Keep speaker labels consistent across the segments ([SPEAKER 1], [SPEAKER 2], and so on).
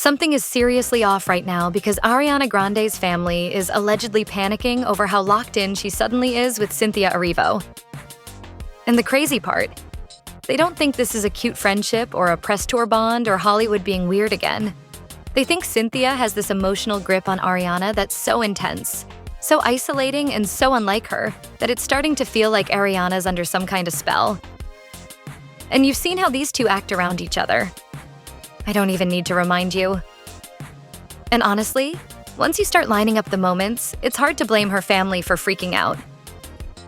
[SPEAKER 1] Something is seriously off right now because Ariana Grande's family is allegedly panicking over how locked in she suddenly is with Cynthia Erivo. And the crazy part, they don't think this is a cute friendship or a press tour bond or Hollywood being weird again. They think Cynthia has this emotional grip on Ariana that's so intense, so isolating and so unlike her that it's starting to feel like Ariana's under some kind of spell. And you've seen how these two act around each other. I don't even need to remind you. And honestly, once you start lining up the moments, it's hard to blame her family for freaking out.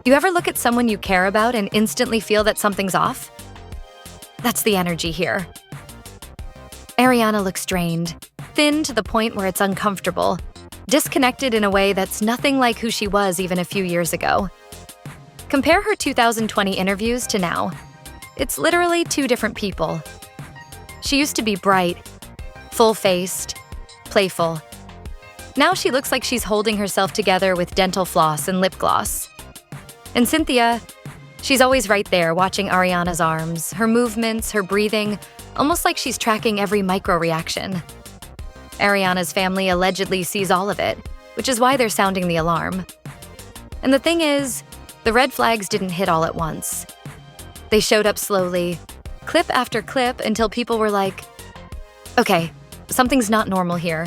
[SPEAKER 1] You ever look at someone you care about and instantly feel that something's off? That's the energy here. Ariana looks drained, thin to the point where it's uncomfortable, disconnected in a way that's nothing like who she was even a few years ago. Compare her 2020 interviews to now. It's literally two different people. She used to be bright, full-faced, playful. Now she looks like she's holding herself together with dental floss and lip gloss. And Cynthia, she's always right there watching Ariana's arms, her movements, her breathing, almost like she's tracking every micro-reaction. Ariana's family allegedly sees all of it, which is why they're sounding the alarm. And the thing is, the red flags didn't hit all at once. They showed up slowly, clip after clip, until people were like, okay, something's not normal here.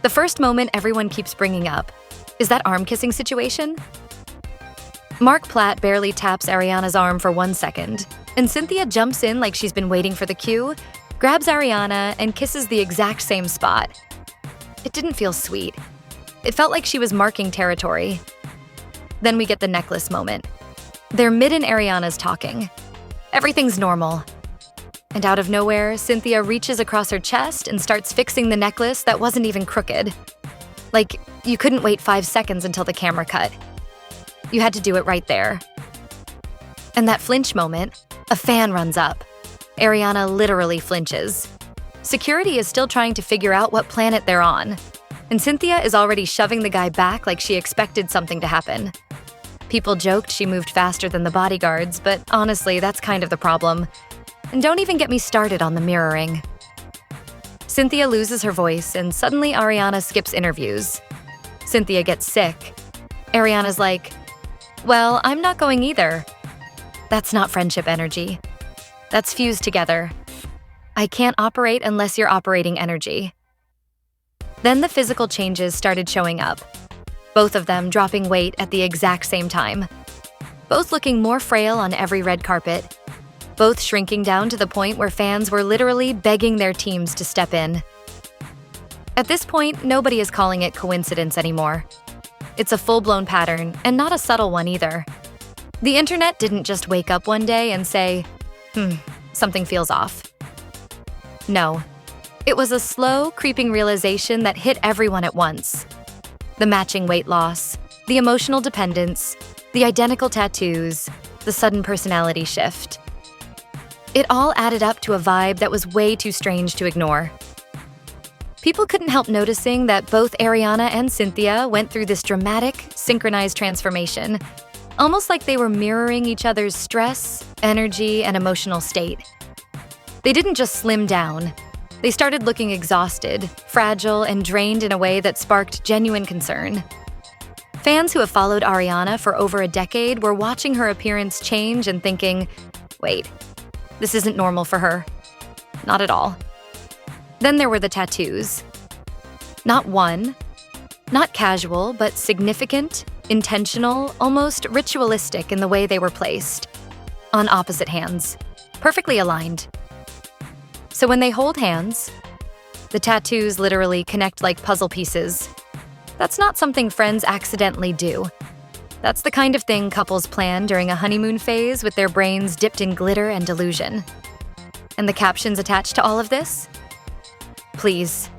[SPEAKER 1] The first moment everyone keeps bringing up is that arm kissing situation. Mark Platt barely taps Ariana's arm for 1 second, and Cynthia jumps in like she's been waiting for the cue, grabs Ariana, and kisses the exact same spot. It didn't feel sweet. It felt like she was marking territory. Then we get the necklace moment. They're mid in Ariana's talking. Everything's normal. And out of nowhere, Cynthia reaches across her chest and starts fixing the necklace that wasn't even crooked. Like, you couldn't wait 5 seconds until the camera cut. You had to do it right there. And that flinch moment, a fan runs up. Ariana literally flinches. Security is still trying to figure out what planet they're on, and Cynthia is already shoving the guy back like she expected something to happen. People joked she moved faster than the bodyguards, but honestly, that's kind of the problem. And don't even get me started on the mirroring. Cynthia loses her voice, and suddenly Ariana skips interviews. Cynthia gets sick. Ariana's like, well, I'm not going either. That's not friendship energy. That's fused together. I can't operate unless you're operating energy. Then the physical changes started showing up. Both of them dropping weight at the exact same time. Both looking more frail on every red carpet. Both shrinking down to the point where fans were literally begging their teams to step in. At this point, nobody is calling it coincidence anymore. It's a full-blown pattern, and not a subtle one either. The internet didn't just wake up one day and say, something feels off. No. It was a slow, creeping realization that hit everyone at once. The matching weight loss, the emotional dependence, the identical tattoos, the sudden personality shift. It all added up to a vibe that was way too strange to ignore. People couldn't help noticing that both Ariana and Cynthia went through this dramatic, synchronized transformation, almost like they were mirroring each other's stress, energy, and emotional state. They didn't just slim down. They started looking exhausted, fragile, and drained in a way that sparked genuine concern. Fans who have followed Ariana for over a decade were watching her appearance change and thinking, wait, this isn't normal for her. Not at all. Then there were the tattoos. Not one, not casual, but significant, intentional, almost ritualistic in the way they were placed. On opposite hands, perfectly aligned. So when they hold hands, the tattoos literally connect like puzzle pieces. That's not something friends accidentally do. That's the kind of thing couples plan during a honeymoon phase with their brains dipped in glitter and delusion. And the captions attached to all of this? Please.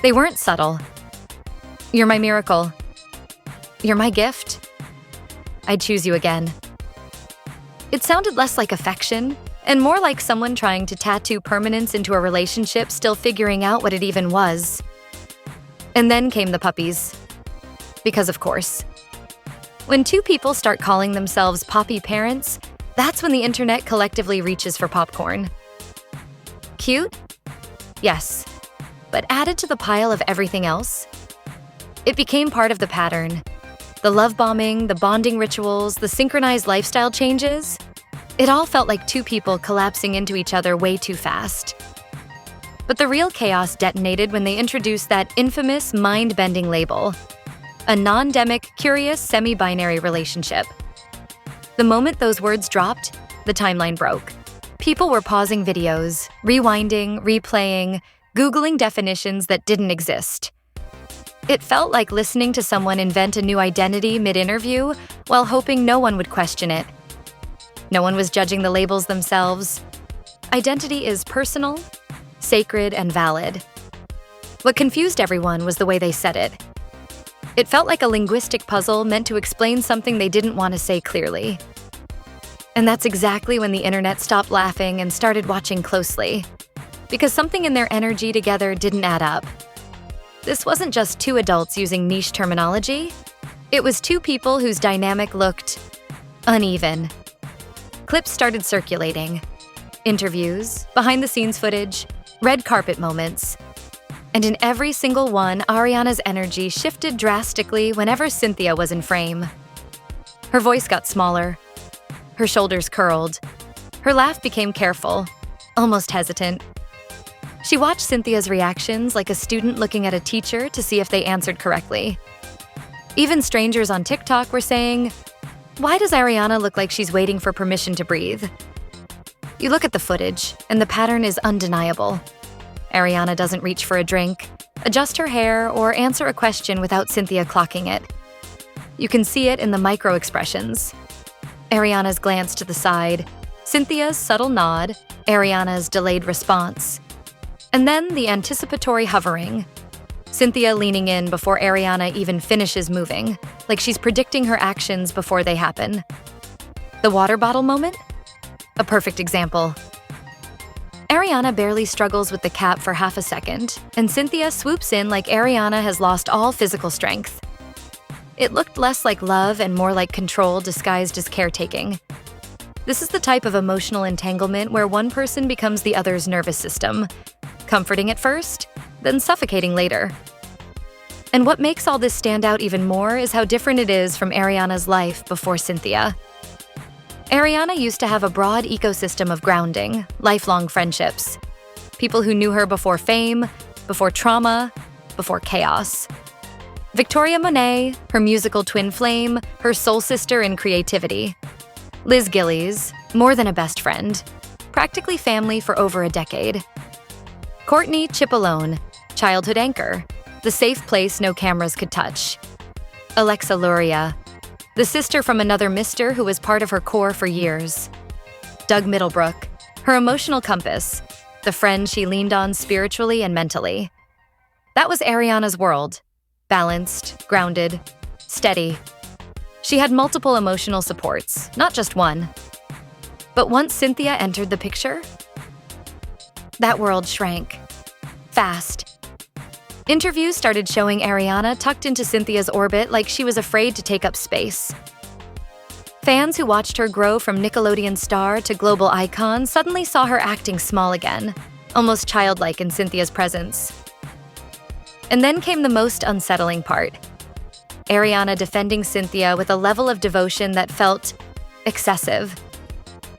[SPEAKER 1] They weren't subtle. You're my miracle. You're my gift. I'd choose you again. It sounded less like affection and more like someone trying to tattoo permanence into a relationship still figuring out what it even was. And then came the puppies. Because of course. When two people start calling themselves poppy parents, that's when the internet collectively reaches for popcorn. Cute? Yes, but added to the pile of everything else, it became part of the pattern. The love bombing, the bonding rituals, the synchronized lifestyle changes, it all felt like two people collapsing into each other way too fast. But the real chaos detonated when they introduced that infamous mind-bending label, a non-demic, curious, semi-binary relationship. The moment those words dropped, the timeline broke. People were pausing videos, rewinding, replaying, Googling definitions that didn't exist. It felt like listening to someone invent a new identity mid-interview while hoping no one would question it. No one was judging the labels themselves. Identity is personal, sacred, and valid. What confused everyone was the way they said it. It felt like a linguistic puzzle meant to explain something they didn't want to say clearly. And that's exactly when the internet stopped laughing and started watching closely, because something in their energy together didn't add up. This wasn't just two adults using niche terminology. It was two people whose dynamic looked uneven. Clips started circulating. Interviews, behind-the-scenes footage, red carpet moments. And in every single one, Ariana's energy shifted drastically whenever Cynthia was in frame. Her voice got smaller. Her shoulders curled. Her laugh became careful, almost hesitant. She watched Cynthia's reactions like a student looking at a teacher to see if they answered correctly. Even strangers on TikTok were saying, "Why does Ariana look like she's waiting for permission to breathe?" You look at the footage, and the pattern is undeniable. Ariana doesn't reach for a drink, adjust her hair, or answer a question without Cynthia clocking it. You can see it in the micro-expressions. Ariana's glance to the side, Cynthia's subtle nod, Ariana's delayed response. And then the anticipatory hovering. Cynthia leaning in before Ariana even finishes moving, like she's predicting her actions before they happen. The water bottle moment? A perfect example. Ariana barely struggles with the cap for half a second, and Cynthia swoops in like Ariana has lost all physical strength. It looked less like love and more like control disguised as caretaking. This is the type of emotional entanglement where one person becomes the other's nervous system, comforting at first, then suffocating later. And what makes all this stand out even more is how different it is from Ariana's life before Cynthia. Ariana used to have a broad ecosystem of grounding, lifelong friendships. People who knew her before fame, before trauma, before chaos. Victoria Monet, her musical twin flame, her soul sister in creativity. Liz Gillies, more than a best friend, practically family for over a decade. Courtney Chipolone, childhood anchor, the safe place no cameras could touch. Alexa Luria, the sister from another mister who was part of her core for years. Doug Middlebrook, her emotional compass, the friend she leaned on spiritually and mentally. That was Ariana's world. Balanced, grounded, steady. She had multiple emotional supports, not just one. But once Cynthia entered the picture, that world shrank. Fast. Interviews started showing Ariana tucked into Cynthia's orbit like she was afraid to take up space. Fans who watched her grow from Nickelodeon star to global icon suddenly saw her acting small again, almost childlike in Cynthia's presence. And then came the most unsettling part. Ariana defending Cynthia with a level of devotion that felt excessive.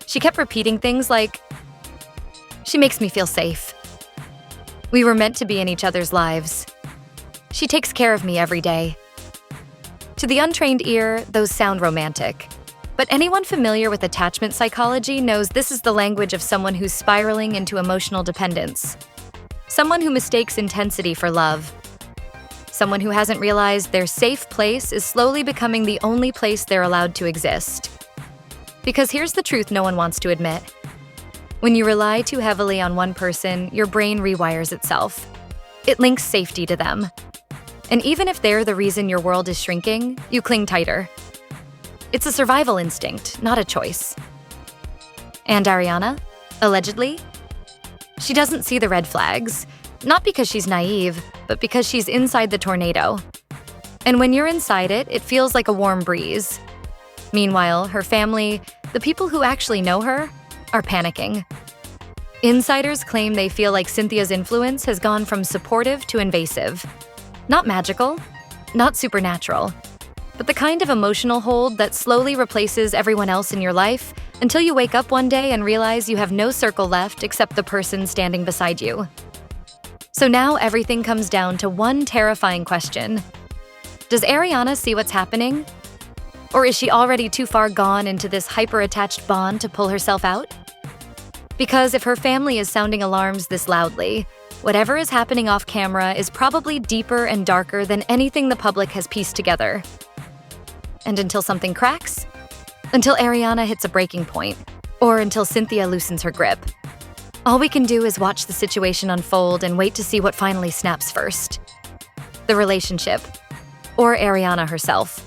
[SPEAKER 1] She kept repeating things like, "She makes me feel safe. We were meant to be in each other's lives. She takes care of me every day." To the untrained ear, those sound romantic. But anyone familiar with attachment psychology knows this is the language of someone who's spiraling into emotional dependence. Someone who mistakes intensity for love. Someone who hasn't realized their safe place is slowly becoming the only place they're allowed to exist. Because here's the truth no one wants to admit. When you rely too heavily on one person, your brain rewires itself. It links safety to them. And even if they're the reason your world is shrinking, you cling tighter. It's a survival instinct, not a choice. And Ariana, allegedly, she doesn't see the red flags, not because she's naive, but because she's inside the tornado. And when you're inside it, it feels like a warm breeze. Meanwhile, her family, the people who actually know her, are panicking. Insiders claim they feel like Cynthia's influence has gone from supportive to invasive. Not magical, not supernatural, but the kind of emotional hold that slowly replaces everyone else in your life until you wake up one day and realize you have no circle left except the person standing beside you. So now everything comes down to one terrifying question. Does Ariana see what's happening? Or is she already too far gone into this hyper-attached bond to pull herself out? Because if her family is sounding alarms this loudly, whatever is happening off camera is probably deeper and darker than anything the public has pieced together. And until something cracks, until Ariana hits a breaking point, or until Cynthia loosens her grip, all we can do is watch the situation unfold and wait to see what finally snaps first. The relationship, or Ariana herself.